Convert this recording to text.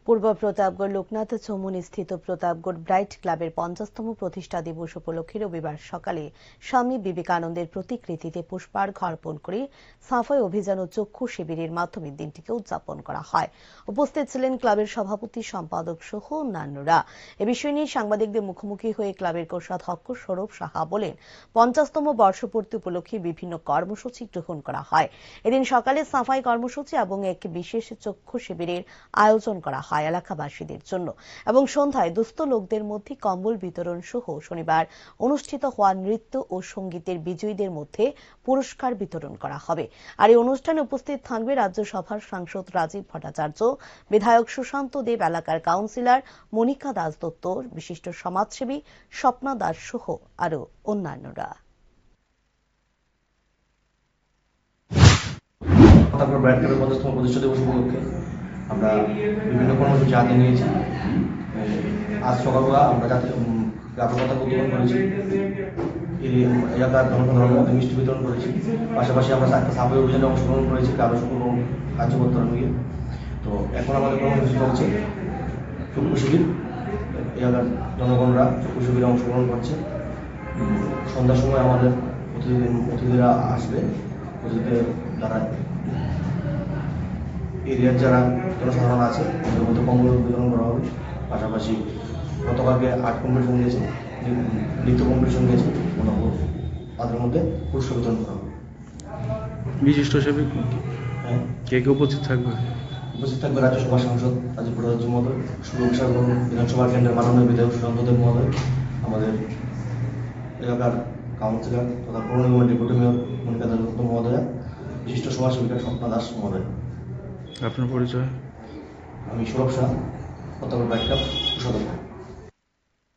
পূর্ব প্রতাপগড় লোকনাথ চৌমুহনী স্থিত প্রতাপগড় ব্রাইট ক্লাবের 50তম প্রতিষ্ঠা দিবস উপলক্ষে রবিবার সকালে স্বামী বিবেকানন্দের প্রতিকৃতিতে পুষ্পার্ঘ্য অর্পণ করে সাফাই অভিযান ও চক্ষু শিবিরের মাধ্যমে দিনটিকে উদযাপন করা হয়। উপস্থিত ছিলেন ক্লাবের সভাপতি, সম্পাদক সহ অন্যান্যরা। এ বিষয় নিয়ে সাংবাদিকদের মুখোমুখি হয়ে ক্লাবের কোষাধ্যক্ষ সৌরভ সাহা বলেন, 50তম বর্ষপূর্তি উপলক্ষে বিভিন্ন কর্মসূচি গ্রহণ করা হয়। এদিন সকালে সাফাই কর্মসূচি এবং এক বিশেষ চক্ষু শিবিরের আয়োজন করা হয় এলাকাবাসীদের জন্য এবং সন্ধ্যায় দুস্থ লোকদের মধ্যে কম্বল বিতরণ সহ শনিবার অনুষ্ঠিত হওয়া নৃত্য ও সঙ্গীতের বিজয়ীদের মধ্যে পুরস্কার বিতরণ করা হবে। আর এই অনুষ্ঠানে উপস্থিত থাকবে রাজ্যসভার সাংসদ রাজীব ভট্টাচার্য, বিধায়ক সুশান্ত দেব, এলাকার কাউন্সিলর মনিকা দাস দত্ত, বিশিষ্ট সমাজসেবী স্বপ্না দাস সহ আরো অন্যান্যরা। তারপর ব্রাইট ক্লাবের 50তম প্রতিষ্ঠা দিবস উপলক্ষে আমরা বিভিন্ন কর্মসূচি হাতে নিয়েছি। আজ সকালবেলা আমরা জাতীয় পতাকা উত্তোলন করেছি, এই এলাকার জনসাধারণের মধ্যে মিষ্টি বিতরণ করেছি। পাশাপাশি আমরা একটা সাফাই অভিযানে অংশগ্রহণ করেছি ক্লাবের সকল কার্যকর্তারা নিয়ে। তো এখন আমাদের কর্মসূচি চলছে চক্ষু শিবির। এলাকার জনগণরা চক্ষু শিবিরে অংশগ্রহণ করছে। সন্ধ্যার সময় আমাদের অতিথিরা আসবে। অতিথিদের দ্বারা এরিয়ার যারা জনসাধারণ আছে তাদের মধ্যে কম্বল বিতরণ করা হবে। পাশাপাশি গতকালকে আর্ট কম্পিটিশন দিয়েছে, নৃত্য কম্পিটিশন দিয়েছে, তাদের মধ্যে পুরস্কার বিতরণ করা হবে। বিশিষ্ট হিসেবে কে কে উপস্থিত থাকবে? উপস্থিত থাকবে রাজ্যসভার সাংসদ রাজীব ভট্টাচার্য মহোদয়, সুরক্ষাগর বিধানসভা কেন্দ্রের মাননীয় বিধায়ক সুশান্ত দেব মহোদয়, আমাদের এলাকার কাউন্সিলর তথা পৌর নিগমের ডেপুটি মেয়র মনিকা দাস দত্ত মহোদয়া, বিশিষ্ট সমাজসেবিকা স্বপ্না দাস মহোদয়। আপনার পরিচয়? আমি সৌরভ সাহা, প্রতাপগড় ব্রাইট ক্লাব সদস্য।